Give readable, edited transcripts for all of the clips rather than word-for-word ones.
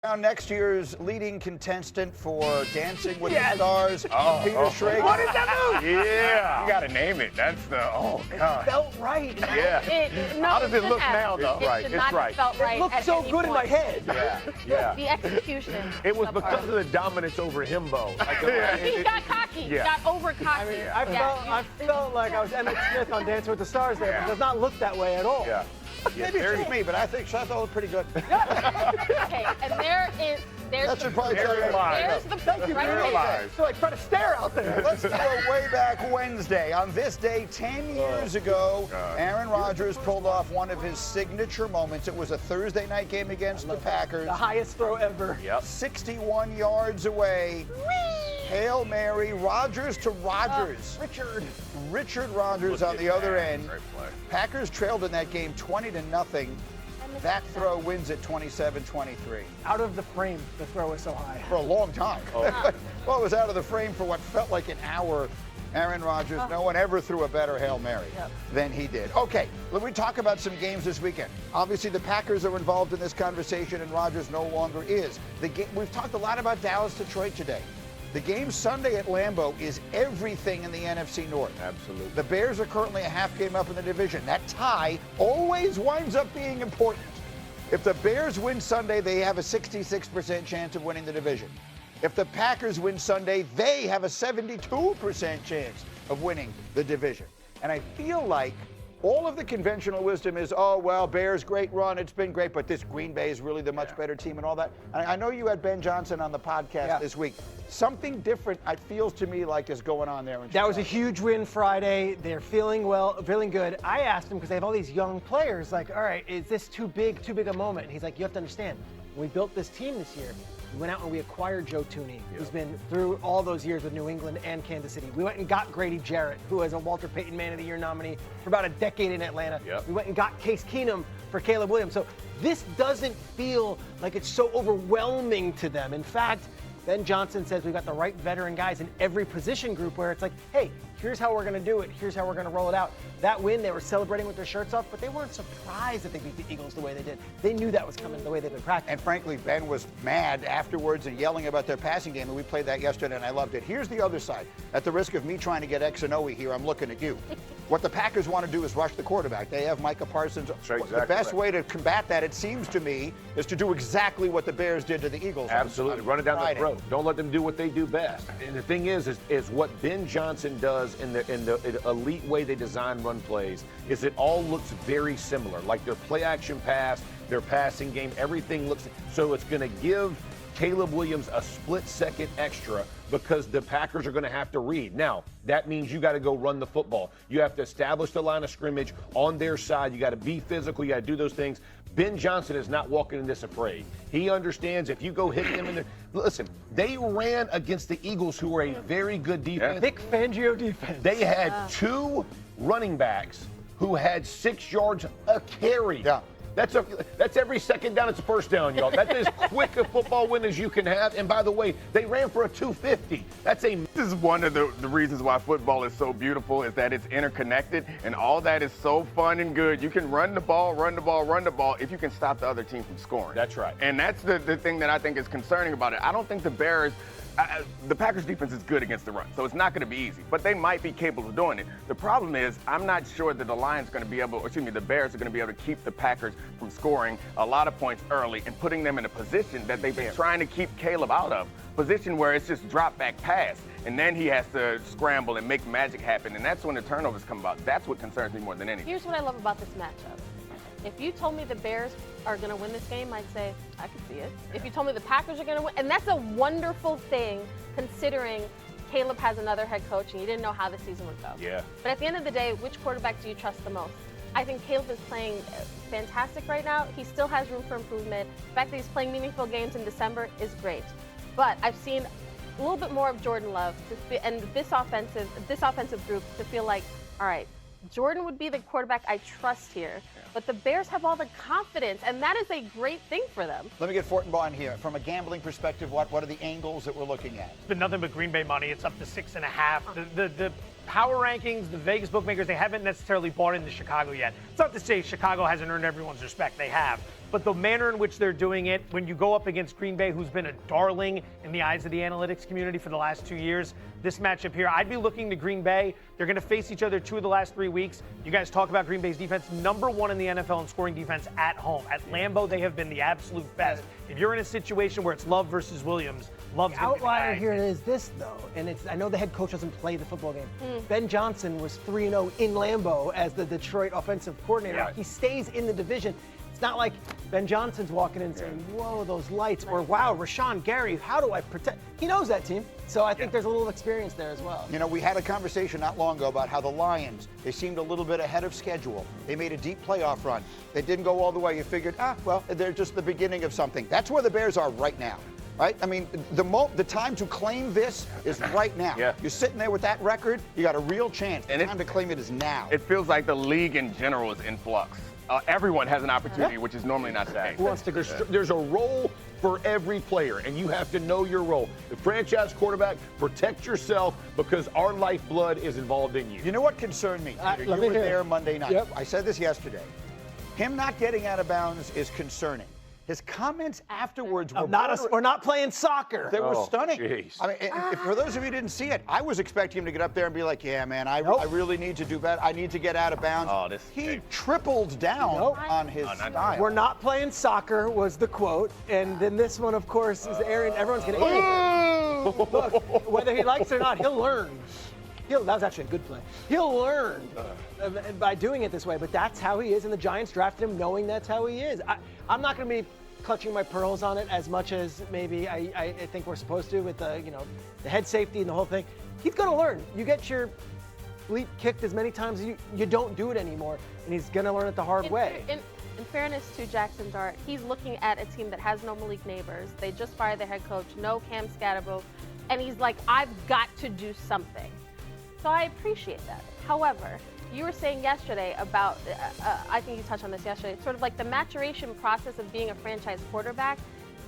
Now, next year's leading contestant for Dancing with the Stars, Peter Schrager. What is that move? Yeah. You got to name it. That's the, God. It felt right. Yeah. How does it look now, though? It Right. should It's not right. have felt right. It looked at so any good in point. my head. Yeah. The execution. It was the because part. of the dominance over himbo. He got cocky. He got over cocky. I felt like I was Emmett Smith on Dancing with the Stars there, but it does not look that way at all. Yeah. Maybe it's just me, but I think Sharpe looked pretty good. Okay, and there's That should probably tell you. there's the Thank you right very there. much. So like try to stare out there. Let's go way back Wednesday. On this day, 10 years ago, Aaron Rodgers pulled off one of his signature moments. It was a Thursday night game against the Packers. The highest throw ever. 61 yards away. Hail Mary, Rodgers to Rodgers. Richard Rodgers on the other end. Packers trailed in that game 20-0. That throw wins it 27-23. Out of the frame, the throw was so high. For a long time. Well, it was out of the frame for what felt like an hour. Aaron Rodgers, no one ever threw a better Hail Mary than he did. Okay, let me talk about some games this weekend. Obviously, the Packers are involved in this conversation, and Rodgers no longer is. We've talked a lot about Dallas-Detroit today. The game Sunday at Lambeau is everything in the NFC North. Absolutely. The Bears are currently a half game up in the division. That tie always winds up being important. If the Bears win Sunday, they have a 66% chance of winning the division. If the Packers win Sunday, they have a 72% chance of winning the division. And I feel like all of the conventional wisdom is, oh, well, Bears, great run. It's been great, but this Green Bay is really the much better team and all that. And I know you had Ben Johnson on the podcast this week. Something different, it feels to me like, is going on there. That was a huge win Friday. They're feeling well, feeling good. I asked him, because they have all these young players, like, all right, is this too big a moment? And he's like, you have to understand, when we built this team this year, we went out and we acquired Joe Thuney, who's been through all those years with New England and Kansas City. We went and got Grady Jarrett, who is a Walter Payton Man of the Year nominee for about a decade in Atlanta. We went and got Case Keenum for Caleb Williams. So this doesn't feel like it's so overwhelming to them. In fact, Ben Johnson says we've got the right veteran guys in every position group where it's like, hey, here's how we're going to do it. Here's how we're going to roll it out. That win, they were celebrating with their shirts off, but they weren't surprised that they beat the Eagles the way they did. They knew that was coming the way they've been practicing. And frankly, Ben was mad afterwards and yelling about their passing game, and we played that yesterday, and I loved it. Here's the other side. At the risk of me trying to get X and O here, I'm looking at you. What the Packers want to do is rush the quarterback. They have Micah Parsons. The best way to combat that, it seems to me, is to do exactly what the Bears did to the Eagles. Absolutely. Run it down Friday. the throat. Don't let them do what they do best. And the thing is what Ben Johnson does in the elite way they design run plays is it all looks very similar. Like their play action pass, their passing game, everything looks so it's going to give Caleb Williams a split second extra because the Packers are going to have to read. Now, that means you got to go run the football. You have to establish the line of scrimmage on their side. You got to be physical. You got to do those things. Ben Johnson is not walking in this afraid. He understands if you go hit them in the listen, they ran against the Eagles, who are a very good defense. Vic Fangio defense. They had two running backs who had 6 yards a carry. Yeah. That's every second down. It's a first down, y'all. That's as quick a football win as you can have. And by the way, they ran for a 250. This is one of the reasons why football is so beautiful, is that it's interconnected, and all that is so fun and good. You can run the ball if you can stop the other team from scoring. That's right. And that's the thing that I think is concerning about it. I don't think the Bears, the Packers defense is good against the run, so it's not going to be easy, but they might be capable of doing it. The problem is, I'm not sure that the Bears are going to be able to keep the Packers from scoring a lot of points early and putting them in a position that they've been trying to keep Caleb out of, position where it's just drop back pass, and then he has to scramble and make magic happen, and that's when the turnovers come about. That's what concerns me more than anything. Here's what I love about this matchup. If you told me the Bears are going to win this game, I'd say, I could see it. If you told me the Packers are going to win, and that's a wonderful thing considering Caleb has another head coach and you didn't know how the season would go. Yeah. But at the end of the day, which quarterback do you trust the most? I think Caleb is playing fantastic right now. He still has room for improvement. The fact that he's playing meaningful games in December is great. But I've seen a little bit more of Jordan Love and this offensive group to feel like, all right, Jordan would be the quarterback I trust here, but the Bears have all the confidence, and that is a great thing for them. Let me get Fortenbaugh in here. From a gambling perspective, what are the angles that we're looking at? It's been nothing but Green Bay money. It's up to 6.5. The power rankings, the Vegas bookmakers, they haven't necessarily bought into Chicago yet. It's not to say Chicago hasn't earned everyone's respect. They have. But the manner in which they're doing it, when you go up against Green Bay, who's been a darling in the eyes of the analytics community for the last 2 years, this matchup here, I'd be looking to Green Bay. They're going to face each other 2 of the last 3 weeks. You guys talk about Green Bay's defense, #1 in the NFL in scoring defense at home. At Lambeau, they have been the absolute best. If you're in a situation where it's Love versus Williams, Love's going to be the Outlier guy. here is this, though, and I know the head coach doesn't play the football game. Ben Johnson was 3-0 in Lambeau as the Detroit offensive coordinator. Yeah. He stays in the division. It's not like Ben Johnson's walking in and saying, whoa, those lights, or wow, Rashawn Gary, how do I protect? He knows that team. So I think there's a little experience there as well. You know, we had a conversation not long ago about how the Lions, they seemed a little bit ahead of schedule. They made a deep playoff run. They didn't go all the way. You figured, well, they're just the beginning of something. That's where the Bears are right now. Right? I mean, the time to claim this is right now. Yeah. You're sitting there with that record, you got a real chance. And The time to claim it is now. It feels like the league in general is in flux. Everyone has an opportunity, which is normally not the case. Who wants to go? There's a role for every player, and you have to know your role. The franchise quarterback, protect yourself because our lifeblood is involved in you. You know what concerned me? Peter? let You me were hear it. there Monday night. Yep. I said this yesterday. Him not getting out of bounds is concerning. His comments afterwards were We're not playing soccer. They were Oh, stunning. jeez. I mean, if for those of you who didn't see it, I was expecting him to get up there and be like, yeah, man, I really need to do better. I need to get out of bounds. Oh, this he game. tripled down Nope. on his style. We're not playing soccer was the quote, and then this one, of course, is Aaron. Everyone's going to look. Whether he likes it or not, he'll learn. That was actually a good play. He'll learn by doing it this way, but that's how he is, and the Giants drafted him knowing that's how he is. I'm not going to be clutching my pearls on it as much as maybe I think we're supposed to with the head safety and the whole thing. He's going to learn. You get your bleep kicked as many times as you don't do it anymore, and he's going to learn it the hard way. In fairness to Jackson Dart, he's looking at a team that has no Malik Neighbors. They just fired their head coach, no Cam Scatterbo, and he's like, I've got to do something. So I appreciate that. However, you were saying yesterday about, I think you touched on this yesterday, sort of like the maturation process of being a franchise quarterback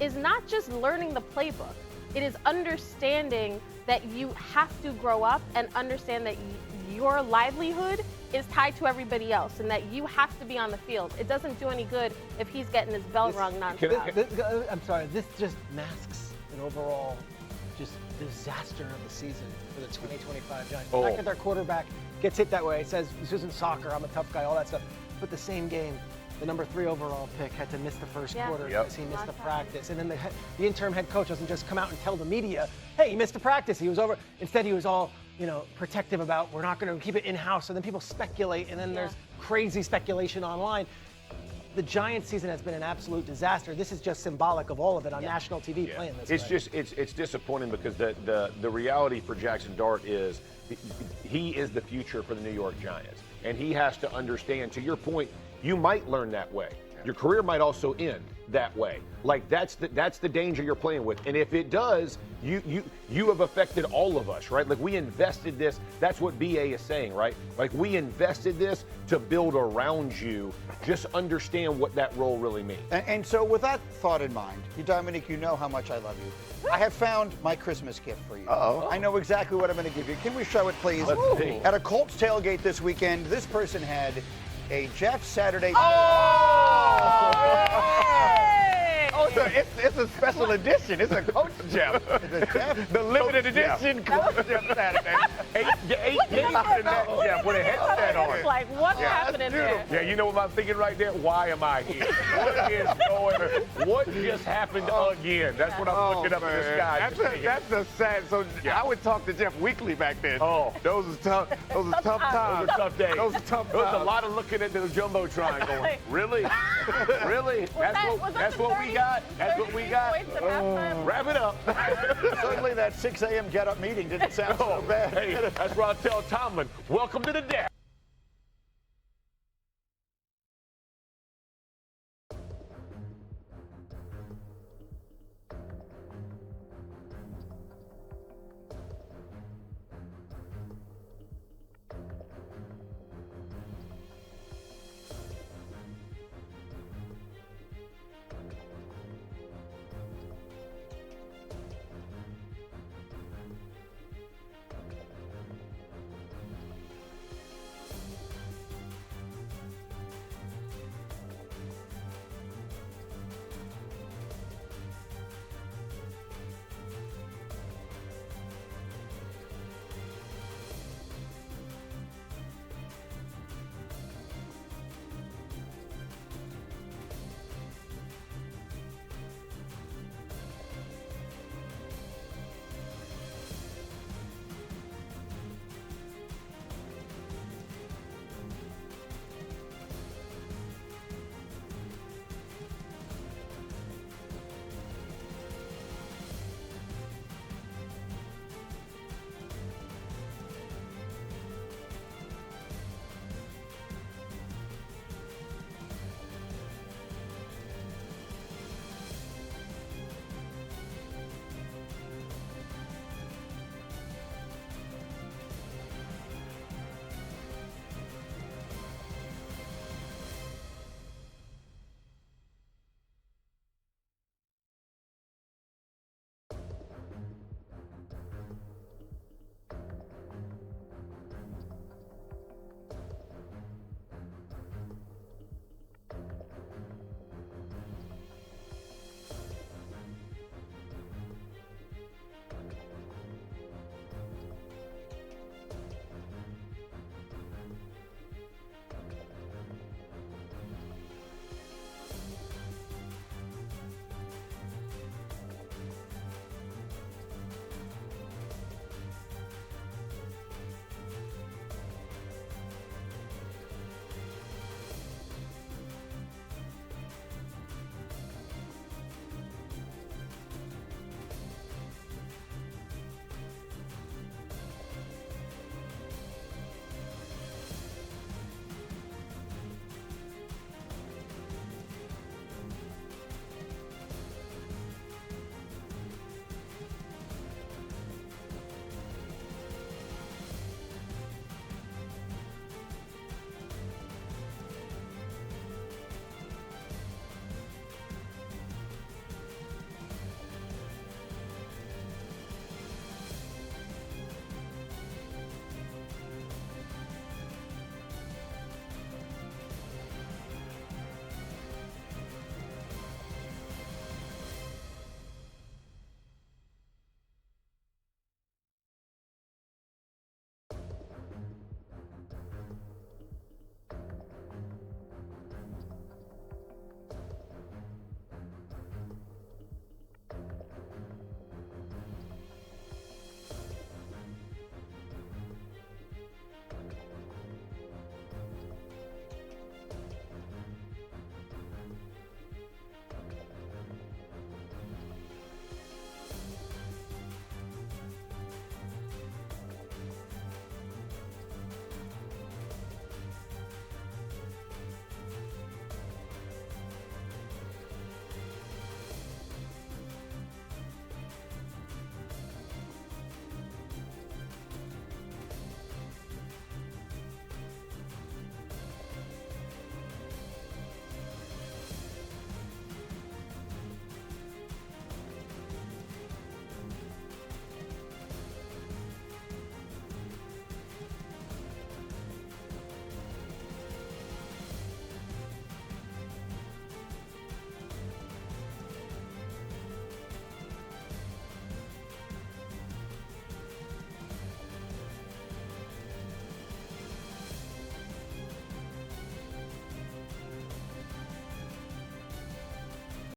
is not just learning the playbook. It is understanding that you have to grow up and understand that your livelihood is tied to everybody else and that you have to be on the field. It doesn't do any good if he's getting his bell rung nonstop. I'm sorry, this just masks an overall just disaster of the season for the 2025 Giants. The fact that their quarterback gets hit that way, says this isn't soccer, I'm a tough guy, all that stuff. But the same game, the number 3 overall pick had to miss the first quarter because he missed the practice. And then the interim head coach doesn't just come out and tell the media, hey, he missed the practice, he was over. Instead, he was all, protective about, we're not going to keep it in-house. So then people speculate, and then there's crazy speculation online. The Giants season has been an absolute disaster. This is just symbolic of all of it on national TV playing this way. It's disappointing because the reality for Jackson Dart is he is the future for the New York Giants. And he has to understand, to your point, you might learn that way. Your career might also end that way. Like that's the danger you're playing with. And if it does, you have affected all of us, right? Like we invested this. That's what BA is saying, right? Like we invested this to build around you. Just understand what that role really means. And so with that thought in mind, Dominique, you know how much I love you. I have found my Christmas gift for you. Uh-oh. I know exactly what I'm going to give you. Can we show it, please? Let's see. At a Colts tailgate this weekend, this person had a Jeff Saturday. Oh, so it's a special edition. It's a Coach Jeff. The limited edition Coach Jeff Saturday. Eight games in that Jeff with a headset on. It's like, what's happening there? Yeah, you know what I'm thinking right there? Why am I here? What is going on? What just happened again? That's what I'm looking up in the sky. That's the sad. So I would talk to Jeff weekly back then. Oh. Those are tough. Those are tough times. Those are tough days. Those are tough There was a times. lot of looking at the jumbotron going, really? Really? That's what we got? That's what we got? Wrap it up. Certainly that 6 a.m. get-up meeting didn't sound so bad. Hey, that's where I tell Tomlin, welcome to the deck.